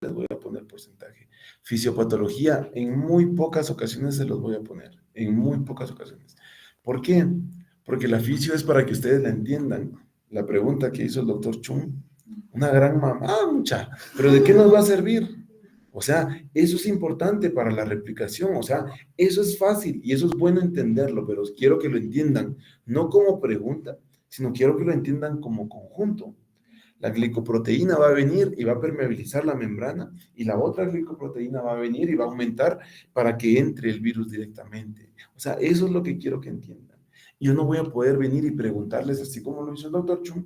les voy a poner porcentaje. Fisiopatología, en muy pocas ocasiones se los voy a poner, en muy pocas ocasiones. ¿Por qué? Porque la fisio es para que ustedes la entiendan. La pregunta que hizo el doctor Chung, una gran mamá, mucha, pero ¿de qué nos va a servir? O sea, eso es importante para la replicación, o sea, eso es fácil y eso es bueno entenderlo, pero quiero que lo entiendan, no como pregunta, sino quiero que lo entiendan como conjunto. La glicoproteína va a venir y va a permeabilizar la membrana y la otra glicoproteína va a venir y va a aumentar para que entre el virus directamente. O sea, eso es lo que quiero que entiendan. Yo no voy a poder venir y preguntarles así como lo hizo el doctor Chung.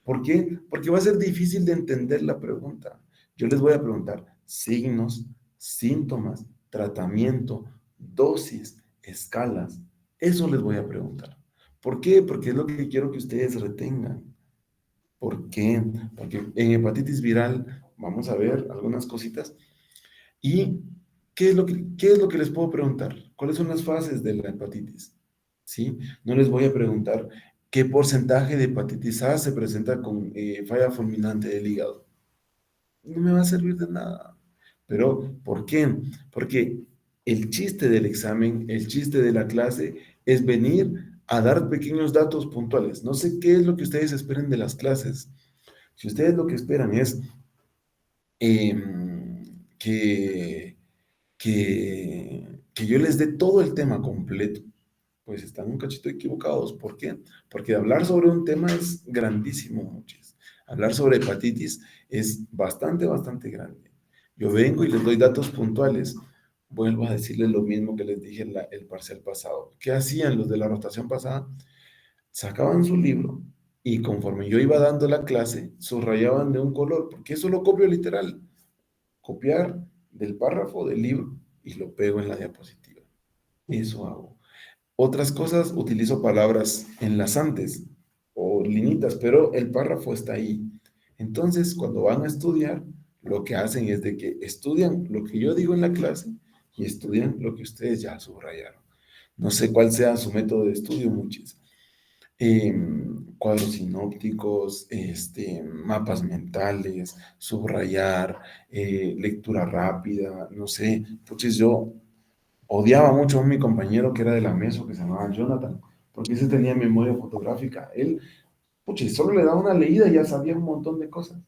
¿Por qué? Porque va a ser difícil de entender la pregunta. Yo les voy a preguntar signos, síntomas, tratamiento, dosis, escalas. Eso les voy a preguntar. ¿Por qué? Porque es lo que quiero que ustedes retengan. ¿Por qué? Porque en hepatitis viral vamos a ver algunas cositas. ¿Y qué es lo que les puedo preguntar? ¿Cuáles son las fases de la hepatitis? ¿Sí? No les voy a preguntar qué porcentaje de hepatitis A se presenta con falla fulminante del hígado. No me va a servir de nada. Pero, ¿por qué? Porque el chiste del examen, el chiste de la clase es venir a dar pequeños datos puntuales. No sé qué es lo que ustedes esperen de las clases. Si ustedes lo que esperan es que, que yo les dé todo el tema completo, pues están un cachito equivocados. ¿Por qué? Porque hablar sobre un tema es grandísimo, muchis. Hablar sobre hepatitis es bastante, bastante grande. Yo vengo y les doy datos puntuales. Vuelvo a decirles lo mismo que les dije en el parcial pasado. ¿Qué hacían los de la rotación pasada? Sacaban su libro y conforme yo iba dando la clase, subrayaban de un color, porque eso lo copio literal. Copiar del párrafo del libro y lo pego en la diapositiva. Eso hago. Otras cosas, utilizo palabras enlazantes o linitas, pero el párrafo está ahí. Entonces, cuando van a estudiar, lo que hacen es de que estudian lo que yo digo en la clase y estudian lo que ustedes ya subrayaron. No sé cuál sea su método de estudio, muchis. Cuadros sinópticos, mapas mentales, subrayar, lectura rápida, no sé. Pues yo odiaba mucho a mi compañero que era de la MESO, que se llamaba Jonathan, porque ese tenía memoria fotográfica. Él, pucha, solo le daba una leída y ya sabía un montón de cosas.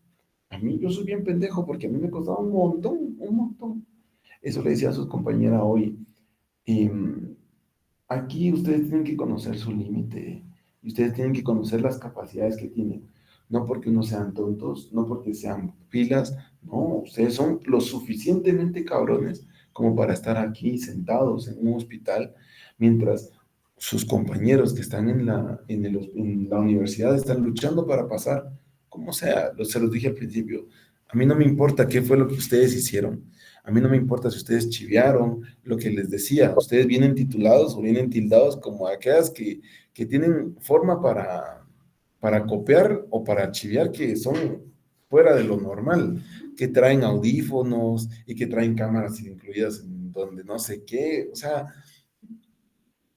A mí, yo soy bien pendejo porque a mí me costaba un montón, un montón. Eso le decía a sus compañeras hoy. Aquí ustedes tienen que conocer su límite y ustedes tienen que conocer las capacidades que tienen. No porque no sean tontos, no porque sean pilas, no, ustedes son lo suficientemente cabrones como para estar aquí sentados en un hospital mientras sus compañeros que están en la universidad están luchando para pasar, como sea, se los dije al principio, a mí no me importa qué fue lo que ustedes hicieron, a mí no me importa si ustedes chivearon, lo que les decía, ustedes vienen titulados o vienen tildados como aquellas que tienen forma para copiar o para chivear que son fuera de lo normal, que traen audífonos y que traen cámaras incluidas en donde no sé qué, o sea,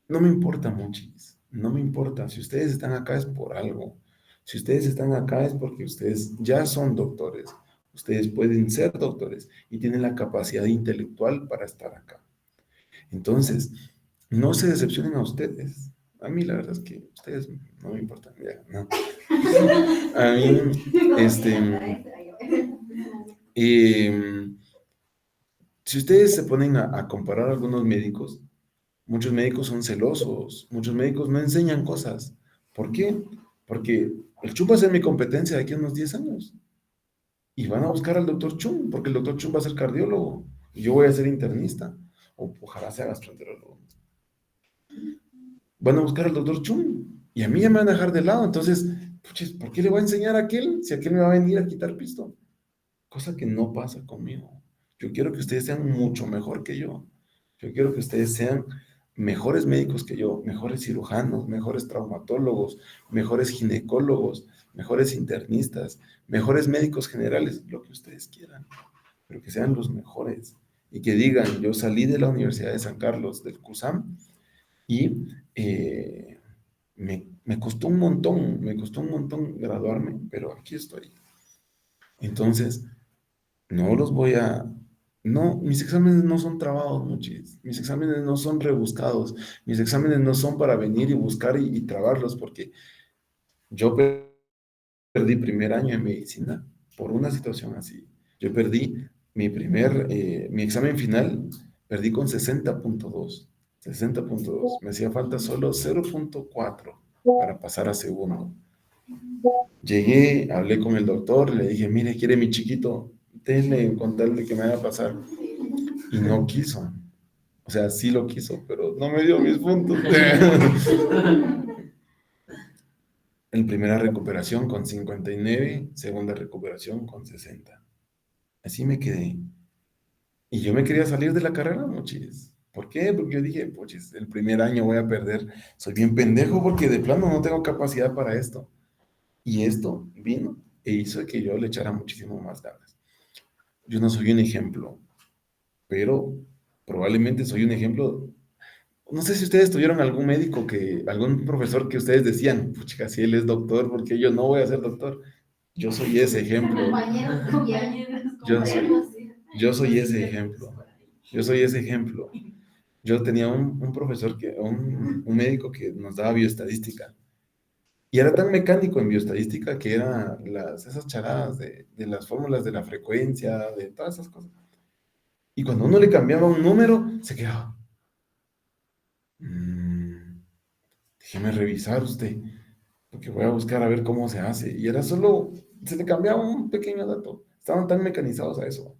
no me importa, muchis, no me importa. Si ustedes están acá es por algo. Si ustedes están acá es porque ustedes ya son doctores. Ustedes pueden ser doctores y tienen la capacidad intelectual para estar acá. Entonces, no se decepcionen a ustedes. A mí la verdad es que ustedes no me importan. Ya, no. A mí, em, si ustedes se ponen a comparar a algunos médicos, muchos médicos son celosos, muchos médicos no enseñan cosas. ¿Por qué? Porque el Chum va a ser mi competencia de aquí a unos 10 años. Y van a buscar al doctor Chum, porque el doctor Chum va a ser cardiólogo y yo voy a ser internista. O ojalá sea gastroenterólogo. Van a buscar al doctor Chum y a mí ya me van a dejar de lado. Entonces, puches, ¿por qué le voy a enseñar a aquel si aquel me va a venir a quitar pisto? Cosa que no pasa conmigo. Yo quiero que ustedes sean mucho mejor que yo. Yo quiero que ustedes sean mejores médicos que yo, mejores cirujanos, mejores traumatólogos, mejores ginecólogos, mejores internistas, mejores médicos generales, lo que ustedes quieran, pero que sean los mejores y que digan, yo salí de la Universidad de San Carlos, del CUSAM, y me costó un montón graduarme, pero aquí estoy. Entonces, no los voy a... No, mis exámenes no son trabados, muchis. Mis exámenes no son rebuscados. Mis exámenes no son para venir y buscar y trabarlos, porque yo perdí primer año en medicina por una situación así. Yo perdí mi examen final, perdí con 60.2. 60.2. Me hacía falta solo 0.4 para pasar a segundo. Llegué, hablé con el doctor, le dije, mire, quiere mi chiquito, denle con tal de que me haga pasar. Y no quiso. O sea, sí lo quiso, pero no me dio mis puntos. En primera recuperación con 59, segunda recuperación con 60. Así me quedé. Y yo me quería salir de la carrera, muchis. ¿Por qué? Porque yo dije, puchis, el primer año voy a perder. Soy bien pendejo porque de plano no tengo capacidad para esto. Y esto vino e hizo que yo le echara muchísimo más ganas. Yo no soy un ejemplo, pero probablemente soy un ejemplo. No sé si ustedes tuvieron algún médico algún profesor que ustedes decían, puchica, si él es doctor, porque yo no voy a ser doctor. Yo soy ese ejemplo. Yo soy, yo soy ese ejemplo. Yo soy ese ejemplo. Yo tenía un profesor, un médico que nos daba bioestadística. Y era tan mecánico en bioestadística que era esas charadas de las fórmulas de la frecuencia, de todas esas cosas. Y cuando uno le cambiaba un número, se quedaba. Déjeme revisar usted, porque voy a buscar a ver cómo se hace. Y era solo, se le cambiaba un pequeño dato. Estaban tan mecanizados a eso.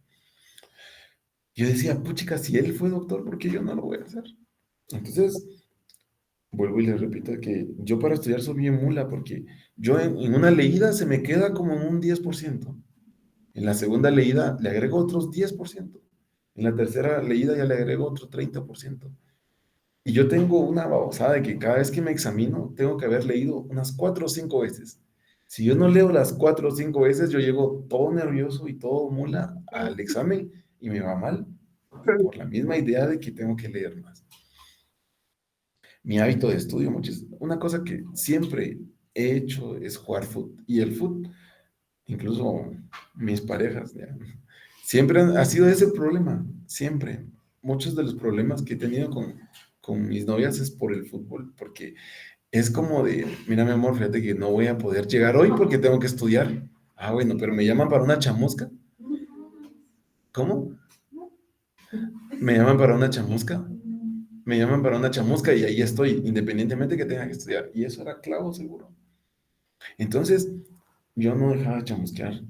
Yo decía, puchica, si él fue doctor, ¿por qué yo no lo voy a hacer? Entonces, vuelvo y les repito que yo para estudiar soy bien mula, porque yo en una leída se me queda como en un 10%. En la segunda leída le agrego otros 10%. En la tercera leída ya le agrego otro 30%. Y yo tengo una babosada de que cada vez que me examino, tengo que haber leído unas 4 o 5 veces. Si yo no leo las 4 o 5 veces, yo llego todo nervioso y todo mula al examen y me va mal por la misma idea de que tengo que leer más. Mi hábito de estudio, una cosa que siempre he hecho es jugar fútbol. Y el fútbol, incluso mis parejas, ya, siempre ha sido ese problema, siempre. Muchos de los problemas que he tenido con mis novias es por el fútbol, porque es como de, mira mi amor, fíjate que no voy a poder llegar hoy porque tengo que estudiar. Ah, bueno, pero me llaman para una chamusca. ¿Cómo? Me llaman para una chamusca. Me llaman para una chamusca y ahí estoy, independientemente que tenga que estudiar. Y eso era clavo seguro. Entonces, yo no dejaba de chamusquear.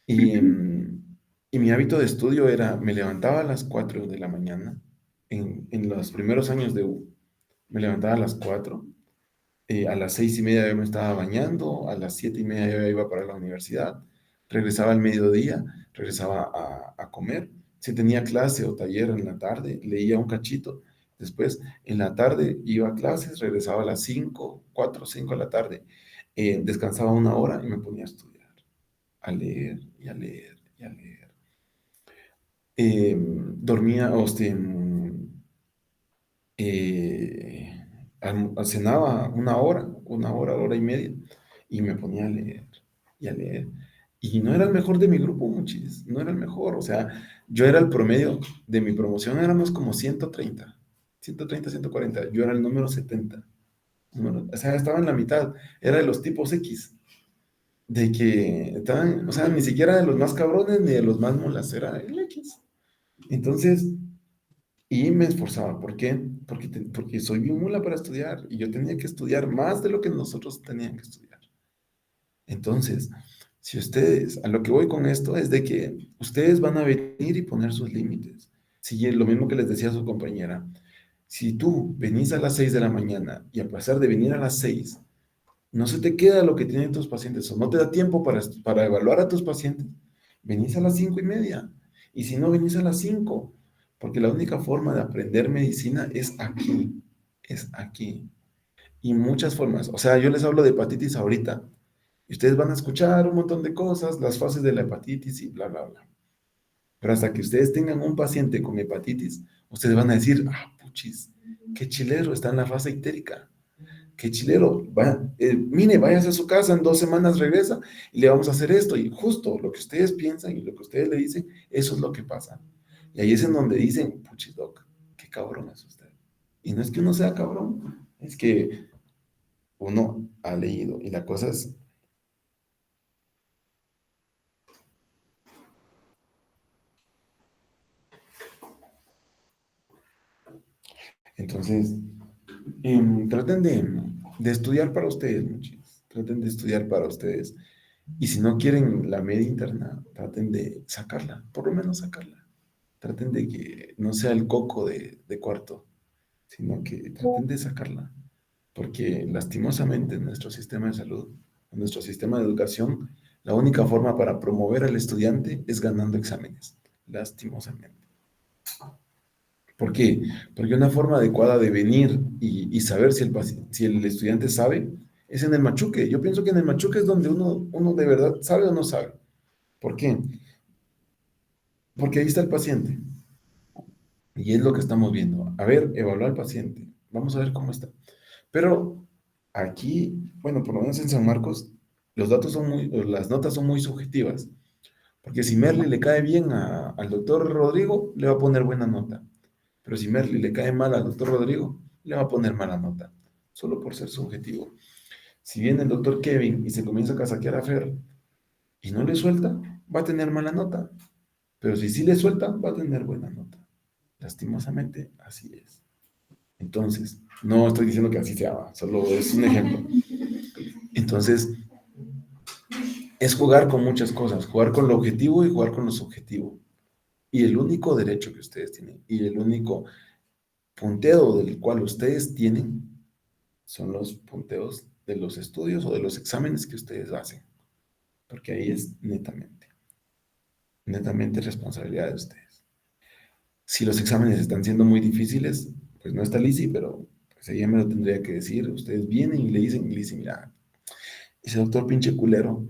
Y, y mi hábito de estudio era, me levantaba a las 4 de la mañana, en los primeros años de U, me levantaba a las 4, a las 6:30 ya me estaba bañando, a las 7:30 ya iba para la universidad, regresaba al mediodía, regresaba a comer, si tenía clase o taller en la tarde, leía un cachito, después en la tarde iba a clases, regresaba a las 5, 4 o 5 de la tarde, descansaba una hora y me ponía a estudiar, a leer y a leer y a leer. Dormía, cenaba hora y media, y me ponía a leer y a leer. Y no era el mejor de mi grupo, muchis, no era el mejor. O sea, yo era el promedio de mi promoción, éramos como 130, yo era el número 70. O sea, estaba en la mitad, era de los tipos X, de que estaban, o sea, ni siquiera de los más cabrones ni de los más molas, era el X. Entonces, y me esforzaba. ¿Por qué? Porque soy bien mula para estudiar y yo tenía que estudiar más de lo que nosotros tenían que estudiar. Entonces, si ustedes, a lo que voy con esto es de que ustedes van a venir y poner sus límites. Si lo mismo que les decía su compañera, si tú venís a las 6 de la mañana y a pesar de venir a las 6, no se te queda lo que tienen tus pacientes o no te da tiempo para evaluar a tus pacientes, venís a las 5:30. Y si no, venís a las 5, porque la única forma de aprender medicina es aquí, es aquí. Y muchas formas. O sea, yo les hablo de hepatitis ahorita. Y ustedes van a escuchar un montón de cosas, las fases de la hepatitis y bla, bla, bla. Pero hasta que ustedes tengan un paciente con hepatitis, ustedes van a decir, ah, puchis, qué chilero, está en la fase ictérica. qué chilero, mire, váyase a su casa, en 2 semanas regresa y le vamos a hacer esto. Y justo lo que ustedes piensan y lo que ustedes le dicen, eso es lo que pasa. Y ahí es en donde dicen, puchis, doc, qué cabrón es usted. Y no es que uno sea cabrón, es que uno ha leído. Y la cosa es, entonces, traten de estudiar para ustedes, muchachos. Traten de estudiar para ustedes. Y si no quieren la media interna, traten de sacarla, por lo menos sacarla. Traten de que no sea el coco de cuarto, sino que traten de sacarla. Porque lastimosamente en nuestro sistema de salud, en nuestro sistema de educación, la única forma para promover al estudiante es ganando exámenes, lastimosamente. ¿Por qué? Porque una forma adecuada de venir y saber si el estudiante sabe es en el machuque. Yo pienso que en el machuque es donde uno de verdad sabe o no sabe. ¿Por qué? Porque ahí está el paciente. Y es lo que estamos viendo. A ver, evaluar al paciente. Vamos a ver cómo está. Pero aquí, bueno, por lo menos en San Marcos, los datos son las notas son muy subjetivas. Porque si Merly le cae bien al doctor Rodrigo, le va a poner buena nota. Pero si Merly le cae mal al doctor Rodrigo, le va a poner mala nota. Solo por ser subjetivo. Si viene el doctor Kevin y se comienza a casaquear a Fer y no le suelta, va a tener mala nota. Pero si sí le suelta, va a tener buena nota. Lastimosamente, así es. Entonces, no estoy diciendo que así sea, solo es un ejemplo. Entonces, es jugar con muchas cosas, jugar con lo objetivo y jugar con lo subjetivo. Y el único derecho que ustedes tienen y el único punteo del cual ustedes tienen son los punteos de los estudios o de los exámenes que ustedes hacen. Porque ahí es netamente responsabilidad de ustedes. Si los exámenes están siendo muy difíciles, pues no está Lizzy, pero pues ella me lo tendría que decir. Ustedes vienen y le dicen, Lizzy, mira, ese doctor pinche culero,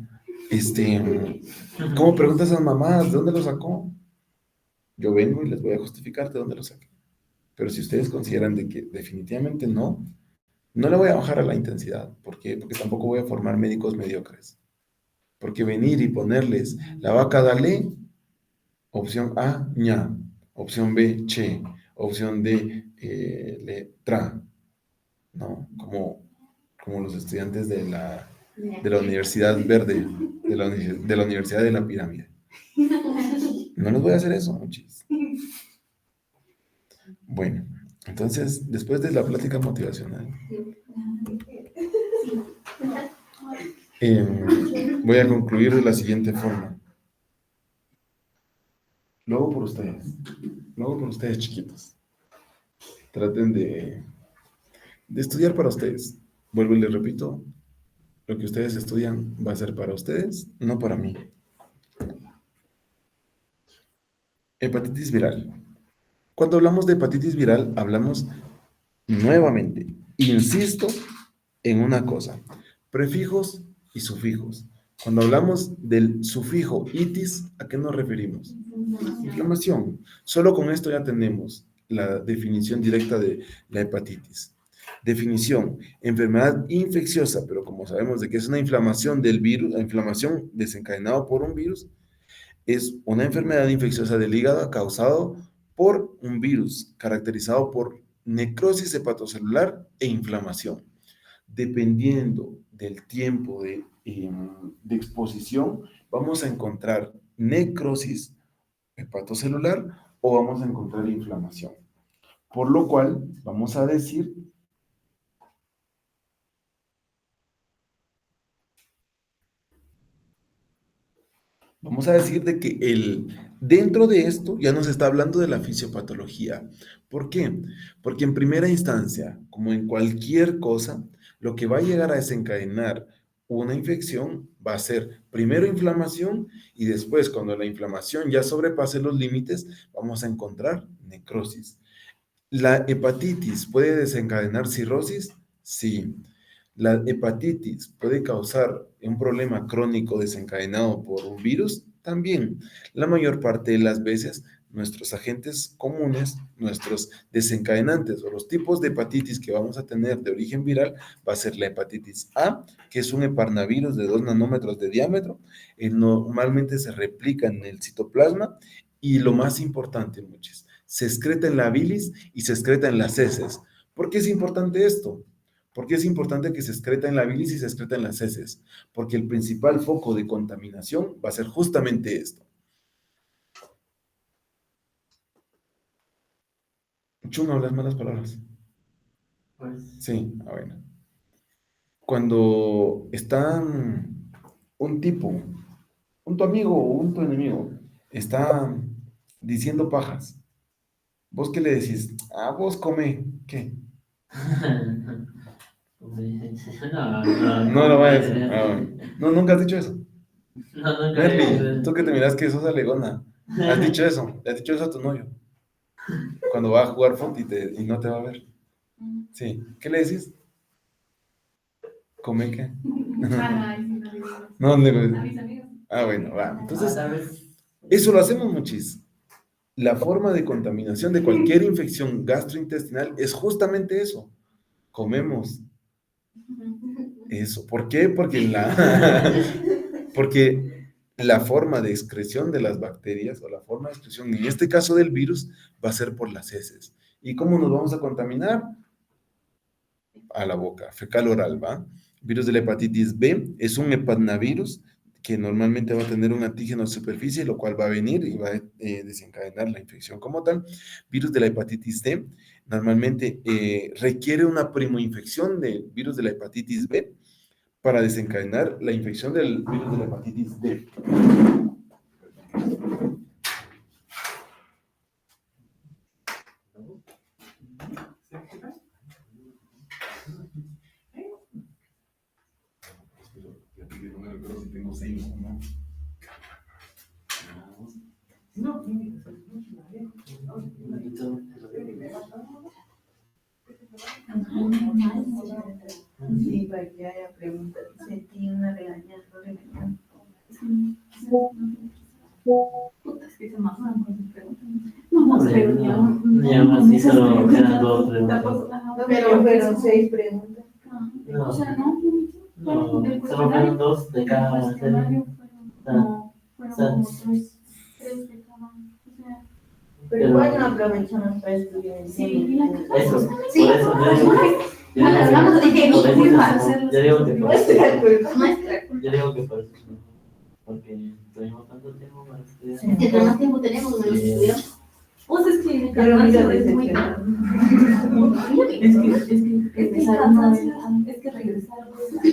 ¿cómo preguntas a esas mamás? ¿De dónde lo sacó? Yo vengo y les voy a justificar de dónde lo saqué. Pero si ustedes consideran de que definitivamente no, no le voy a bajar a la intensidad. ¿Por qué? Porque tampoco voy a formar médicos mediocres. Porque venir y ponerles la vaca dale, opción A, ña, opción B, che, opción D, letra, ¿no? Como los estudiantes de la Universidad Verde, de la Universidad de la Pirámide. No les voy a hacer eso, muchis. Bueno, entonces, después de la plática motivacional, voy a concluir de la siguiente forma. Luego por ustedes chiquitos. Traten de estudiar para ustedes. Vuelvo y les repito, lo que ustedes estudian va a ser para ustedes, no para mí. Hepatitis viral. Cuando hablamos de hepatitis viral, hablamos nuevamente, insisto en una cosa, prefijos y sufijos. Cuando hablamos del sufijo itis, ¿a qué nos referimos? Inflamación. Solo con esto ya tenemos la definición directa de la hepatitis. Definición, enfermedad infecciosa, pero como sabemos de que es una inflamación del virus, la inflamación desencadenada por un virus, es una enfermedad infecciosa del hígado causado por un virus, caracterizado por necrosis hepatocelular e inflamación. Dependiendo del tiempo de exposición, vamos a encontrar necrosis hepatocelular o vamos a encontrar inflamación. Por lo cual, vamos a decir de que dentro de esto ya nos está hablando de la fisiopatología. ¿Por qué? Porque en primera instancia, como en cualquier cosa, lo que va a llegar a desencadenar una infección va a ser primero inflamación y después, cuando la inflamación ya sobrepase los límites, vamos a encontrar necrosis. ¿La hepatitis puede desencadenar cirrosis? Sí. ¿La hepatitis puede causar un problema crónico desencadenado por un virus? También. La mayor parte de las veces nuestros agentes comunes, nuestros desencadenantes o los tipos de hepatitis que vamos a tener de origen viral, va a ser la hepatitis A, que es un heparnavirus de 2 nanómetros de diámetro, normalmente se replica en el citoplasma y lo más importante, muchos, se excreta en la bilis y se excreta en las heces. ¿Por qué es importante esto? ¿Por qué es importante que se excreta en la bilis y se excreta en las heces? Porque el principal foco de contaminación va a ser justamente esto. Tú no hablas malas palabras. Pues, Sí, bueno. Cuando está un tipo, un tu amigo o un tu enemigo, está diciendo pajas, ¿vos qué le decís? Ah, vos come, ¿qué? No lo vayas a decir. Ah, bueno. No, nunca has dicho eso. No, nunca he dicho Merly, eso. tú que te miras que sos alegona, has dicho eso, le has dicho eso a tu novio, cuando va a jugar fútbol y no te va a ver. Sí, ¿qué le decís? ¿Come qué? No, no, ah, bueno, va. Entonces, Tal vez. eso lo hacemos muchis. La forma de contaminación de cualquier infección gastrointestinal es justamente eso. Comemos eso. ¿Por qué? Porque la forma de excreción de las bacterias o la forma de excreción, en este caso del virus, va a ser por las heces. ¿Y cómo nos vamos a contaminar? A la boca, fecal oral, ¿va? Virus de la hepatitis B es un hepatnavirus que normalmente va a tener un antígeno de superficie, lo cual va a venir y va a desencadenar la infección como tal. Virus de la hepatitis D normalmente requiere una primoinfección del virus de la hepatitis B para desencadenar la infección del virus de la hepatitis D. Sí, para que haya preguntas. Sentí una regañada, regañando. Puta, es que se más cuando preguntan. No, pero Ya más sí solo quedan dos preguntas. pero 6 preguntas. No. O sea, no. No, solo fueron dos de cada serie. No, fueron como tres de cada. O sea, pero igual no aprovechamos para estudiar. Sí, Eso, sí. por eso yo digo que. Hablamos de que Yo digo que por eso. nuestra culpa. Yo digo que por eso. Porque tuvimos tanto tiempo para estudiar. Sí. Entre más tiempo tenemos, menos estudiamos. Vos es que Pero mira, es muy decepcionado. es que regresar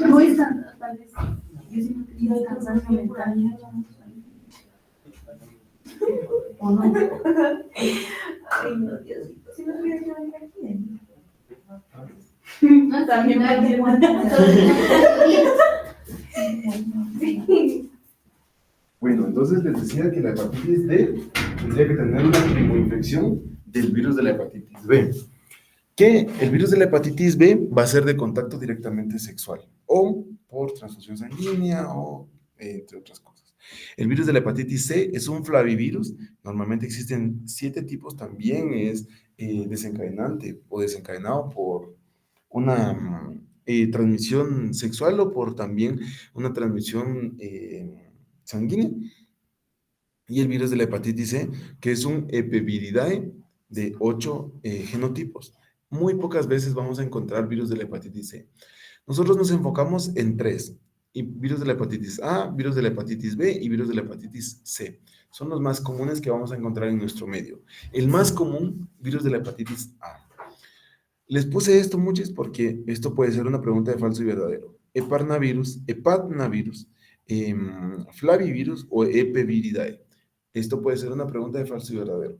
no es tan, tal vez yo siento que iba a descansar mental. ¿O no? Ay, no, Diosito. Si no hubiera que venir aquí. No, también Bueno, entonces les decía que la hepatitis D tendría que tener una primoinfección del virus de la hepatitis B. Que el virus de la hepatitis B va a ser de contacto directamente sexual o por transfusión sanguínea o entre otras cosas. El virus de la hepatitis C es un flavivirus. Normalmente existen 7 tipos. También es desencadenante o desencadenado por una transmisión sexual o por también una transmisión sanguínea. Y el virus de la hepatitis C, que es un Epiviridae de 8 genotipos. Muy pocas veces vamos a encontrar virus de la hepatitis C. Nosotros nos enfocamos en 3. Y virus de la hepatitis A, virus de la hepatitis B y virus de la hepatitis C. Son los más comunes que vamos a encontrar en nuestro medio. El más común, virus de la hepatitis A. Les puse esto muchos porque esto puede ser una pregunta de falso y verdadero. Hepatnavirus, flavivirus o epiviridae. Esto puede ser una pregunta de falso y verdadero.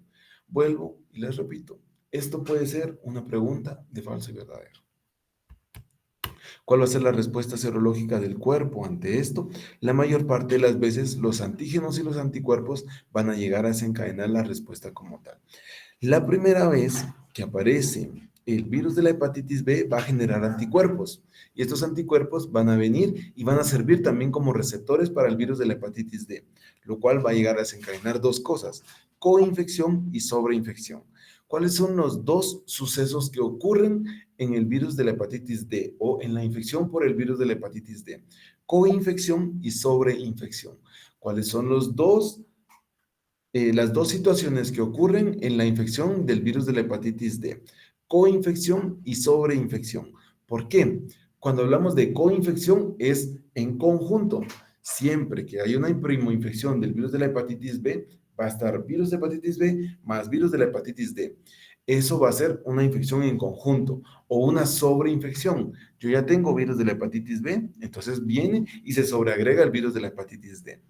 Vuelvo y les repito. Esto puede ser una pregunta de falso y verdadero. ¿Cuál va a ser la respuesta serológica del cuerpo ante esto? La mayor parte de las veces los antígenos y los anticuerpos van a llegar a desencadenar la respuesta como tal. La primera vez que aparece el virus de la hepatitis B va a generar anticuerpos. Y estos anticuerpos van a venir y van a servir también como receptores para el virus de la hepatitis D, lo cual va a llegar a desencadenar dos cosas: coinfección y sobreinfección. ¿Cuáles son los dos sucesos que ocurren en el virus de la hepatitis D o en la infección por el virus de la hepatitis D? Coinfección y sobreinfección. ¿Cuáles son las dos situaciones que ocurren en la infección del virus de la hepatitis D? Coinfección y sobreinfección. ¿Por qué? Cuando hablamos de coinfección es en conjunto. Siempre que hay una primoinfección del virus de la hepatitis B, va a estar virus de hepatitis B más virus de la hepatitis D. Eso va a ser una infección en conjunto o una sobreinfección. Yo ya tengo virus de la hepatitis B, entonces viene y se sobreagrega el virus de la hepatitis D.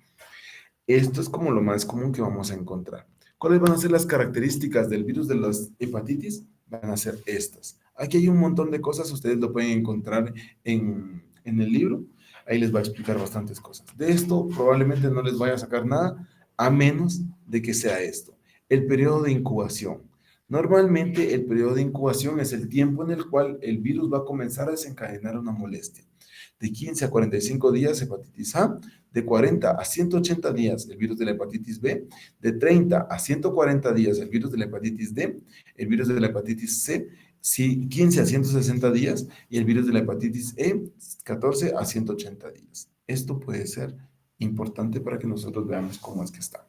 Esto es como lo más común que vamos a encontrar. ¿Cuáles van a ser las características del virus de las hepatitis? Van a ser estas. Aquí hay un montón de cosas, ustedes lo pueden encontrar en el libro. Ahí les va a explicar bastantes cosas. De esto probablemente no les vaya a sacar nada, a menos de que sea esto. El periodo de incubación. Normalmente el periodo de incubación es el tiempo en el cual el virus va a comenzar a desencadenar una molestia. De 15 a 45 días hepatitis A, de 40 a 180 días el virus de la hepatitis B, de 30 a 140 días el virus de la hepatitis D, el virus de la hepatitis C, 15 a 160 días y el virus de la hepatitis E, 14 a 180 días. Esto puede ser importante para que nosotros veamos cómo es que está.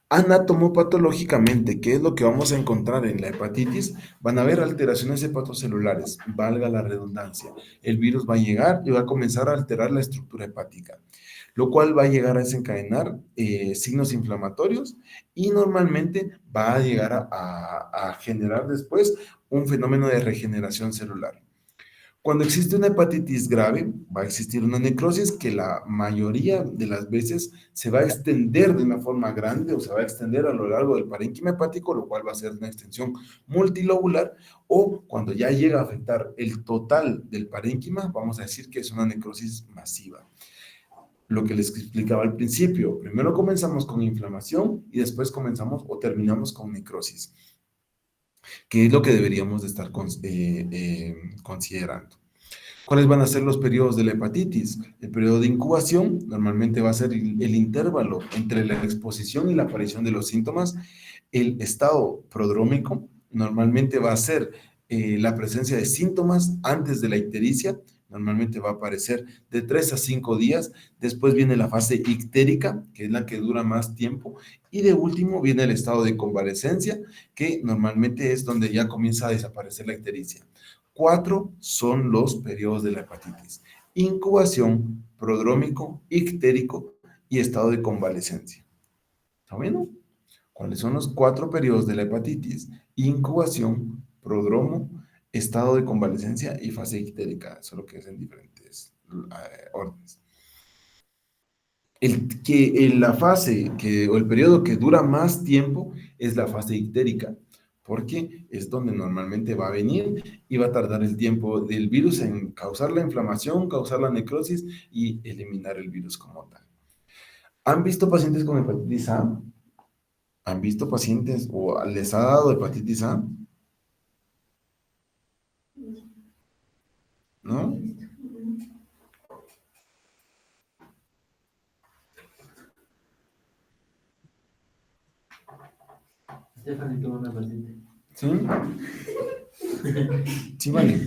Anatomopatológicamente, ¿qué es lo que vamos a encontrar en la hepatitis? Van a haber alteraciones hepatocelulares, valga la redundancia. El virus va a llegar y va a comenzar a alterar la estructura hepática, lo cual va a llegar a desencadenar signos inflamatorios y normalmente va a llegar a generar después un fenómeno de regeneración celular. Cuando existe una hepatitis grave, va a existir una necrosis que la mayoría de las veces se va a extender de una forma grande o se va a extender a lo largo del parénquima hepático, lo cual va a ser una extensión multilobular, o cuando ya llega a afectar el total del parénquima, vamos a decir que es una necrosis masiva. Lo que les explicaba al principio, primero comenzamos con inflamación y después comenzamos o terminamos con necrosis, que es lo que deberíamos de estar considerando. ¿Cuáles van a ser los periodos de la hepatitis? El periodo de incubación normalmente va a ser el intervalo entre la exposición y la aparición de los síntomas. El estado prodrómico normalmente va a ser la presencia de síntomas antes de la ictericia. Normalmente va a aparecer de 3 a 5 días. Después viene la fase ictérica, que es la que dura más tiempo. Y de último viene el estado de convalescencia, que normalmente es donde ya comienza a desaparecer la ictericia. 4 son los periodos de la hepatitis: incubación, prodrómico, ictérico y estado de convalescencia. ¿Está bien? ¿Cuáles son los 4 periodos de la hepatitis? Incubación, prodromo, estado de convalescencia y fase ictérica, solo que es en diferentes órdenes. La fase o el periodo que dura más tiempo es la fase ictérica, porque es donde normalmente va a venir y va a tardar el tiempo del virus en causar la inflamación, causar la necrosis y eliminar el virus como tal. ¿Han visto pacientes con hepatitis A? ¿Han visto pacientes o les ha dado hepatitis A? ¿No? Stephanie tuvo una paciente. ¿Sí? Sí, vale.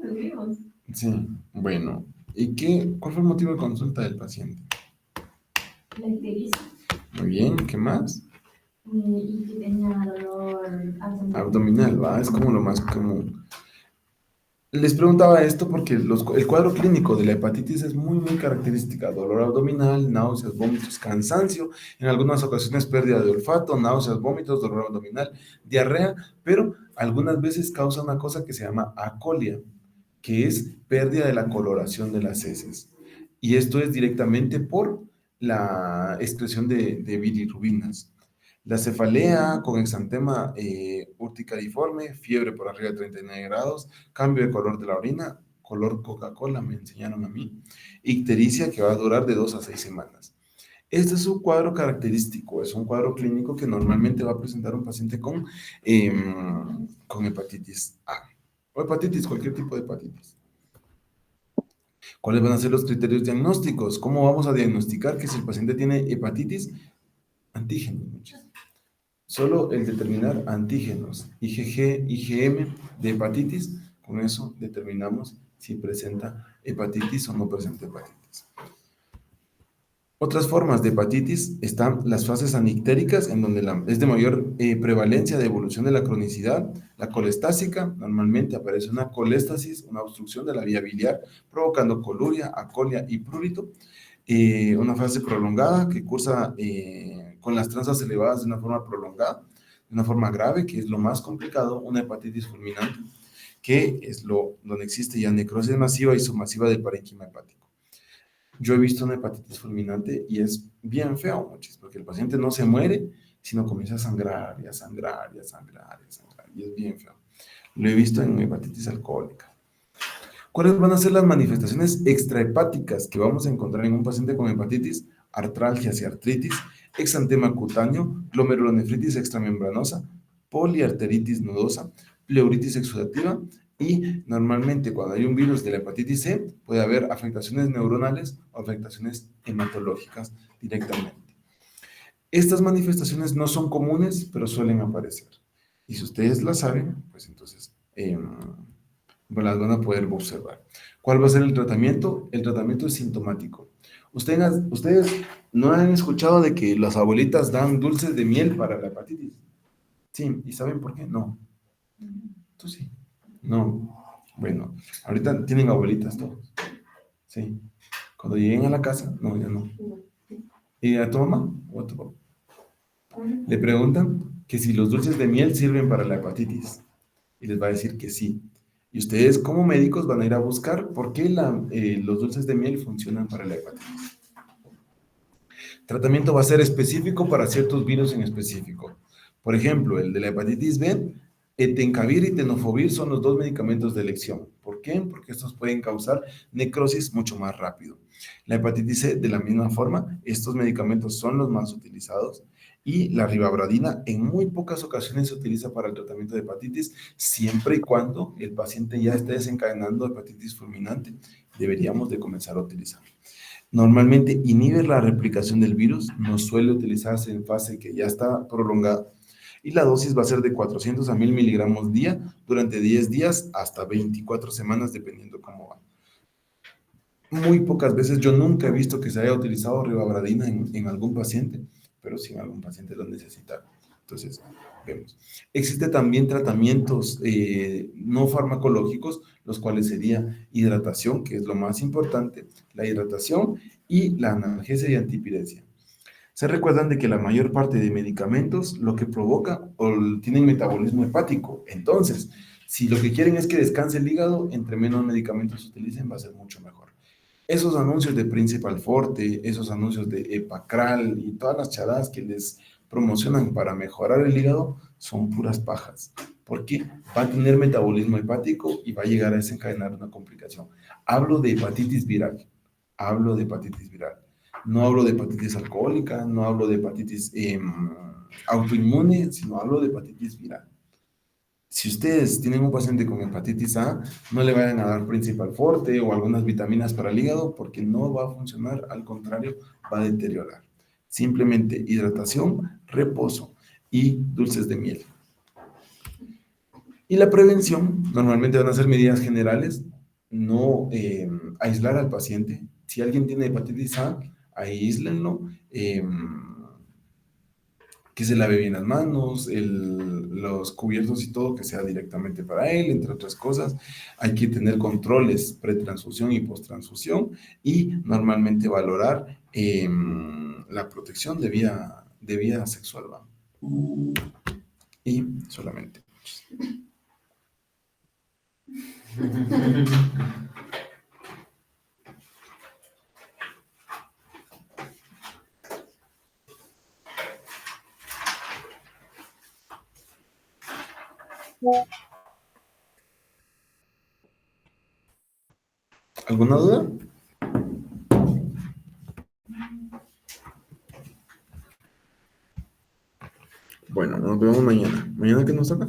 Los vimos. Sí, bueno. ¿Cuál fue el motivo de consulta del paciente? La ictericia. Muy bien, ¿qué más? Y que tenía dolor Abdominal, ¿va? Es como lo más común. Les preguntaba esto porque el cuadro clínico de la hepatitis es muy, muy característica: dolor abdominal, náuseas, vómitos, cansancio, en algunas ocasiones pérdida de olfato, náuseas, vómitos, dolor abdominal, diarrea, pero algunas veces causa una cosa que se llama acolia, que es pérdida de la coloración de las heces. Y esto es directamente por la excreción de bilirrubinas. La cefalea con exantema urticariforme, fiebre por arriba de 39 grados, cambio de color de la orina, color Coca-Cola, me enseñaron a mí, ictericia que va a durar de 2 a 6 semanas. Este es un cuadro característico, es un cuadro clínico que normalmente va a presentar un paciente con hepatitis A. O hepatitis, cualquier tipo de hepatitis. ¿Cuáles van a ser los criterios diagnósticos? ¿Cómo vamos a diagnosticar que si el paciente tiene hepatitis? Antígenos, muchos. Solo el determinar antígenos, IgG, IgM de hepatitis, con eso determinamos si presenta hepatitis o no presenta hepatitis. Otras formas de hepatitis están las fases anictéricas, en donde es de mayor prevalencia de evolución de la cronicidad. La colestásica, normalmente aparece una coléstasis, una obstrucción de la vía biliar, provocando coluria, acolia y prurito. Una fase prolongada que cursa con las trazas elevadas de una forma prolongada, de una forma grave, que es lo más complicado, una hepatitis fulminante, que es donde existe ya necrosis masiva y submasiva del parénquima hepático. Yo he visto una hepatitis fulminante y es bien feo, muchis, porque el paciente no se muere, sino comienza a sangrar y a sangrar y a sangrar y a sangrar, y es bien feo. Lo he visto en hepatitis alcohólica. ¿Cuáles van a ser las manifestaciones extrahepáticas que vamos a encontrar en un paciente con hepatitis? Artralgias y artritis, exantema cutáneo, glomerulonefritis extramembranosa, poliarteritis nodosa, pleuritis exudativa y normalmente cuando hay un virus de la hepatitis C puede haber afectaciones neuronales o afectaciones hematológicas directamente. Estas manifestaciones no son comunes, pero suelen aparecer. Y si ustedes las saben, pues entonces las van a poder observar. ¿Cuál va a ser el tratamiento? El tratamiento es sintomático. Ustedes no han escuchado de que las abuelitas dan dulces de miel para la hepatitis. Sí, ¿y saben por qué? No. ¿Tú sí? No. Bueno, ahorita tienen abuelitas todos. Sí. Cuando lleguen a la casa, no, ya no. ¿Y a tu mamá o a tu papá? Le preguntan que si los dulces de miel sirven para la hepatitis. Y les va a decir que sí. Y ustedes como médicos van a ir a buscar por qué los dulces de miel funcionan para la hepatitis. Tratamiento va a ser específico para ciertos virus en específico. Por ejemplo, el de la hepatitis B, etencavir y tenofovir son los dos medicamentos de elección. ¿Por qué? Porque estos pueden causar necrosis mucho más rápido. La hepatitis C, de la misma forma, estos medicamentos son los más utilizados. Y la ribavradina en muy pocas ocasiones se utiliza para el tratamiento de hepatitis, siempre y cuando el paciente ya esté desencadenando hepatitis fulminante. Deberíamos de comenzar a utilizarlo. Normalmente inhibe la replicación del virus, no suele utilizarse en fase que ya está prolongada y la dosis va a ser de 400 a 1000 miligramos día durante 10 días hasta 24 semanas dependiendo cómo va. Muy pocas veces, yo nunca he visto que se haya utilizado ribavradina en algún paciente, pero sí en algún paciente lo necesita. Entonces, vemos. Existen también tratamientos no farmacológicos, los cuales sería hidratación, que es lo más importante, la hidratación y la analgesia y antipiresia. Se recuerdan de que la mayor parte de medicamentos lo que provoca o tienen metabolismo hepático. Entonces, si lo que quieren es que descanse el hígado, entre menos medicamentos utilicen va a ser mucho mejor. Esos anuncios de Principal Forte, esos anuncios de Epacral y todas las charadas que les promocionan para mejorar el hígado son puras pajas, porque va a tener metabolismo hepático y va a llegar a desencadenar una complicación. Hablo de hepatitis viral, hablo de hepatitis viral. No hablo de hepatitis alcohólica, no hablo de hepatitis autoinmune, sino hablo de hepatitis viral. Si ustedes tienen un paciente con hepatitis A, no le vayan a dar Principal Forte o algunas vitaminas para el hígado porque no va a funcionar, al contrario, va a deteriorar. Simplemente hidratación, reposo y dulces de miel. Y la prevención, normalmente van a ser medidas generales, no aislar al paciente. Si alguien tiene hepatitis A, aíslenlo, que se lave bien las manos, los cubiertos y todo, que sea directamente para él, entre otras cosas. Hay que tener controles pretransfusión y posttransfusión y normalmente valorar la protección de vía sexual. ¿Va? Y solamente. ¿Alguna duda? Nos vemos mañana. ¿Mañana qué nos toca?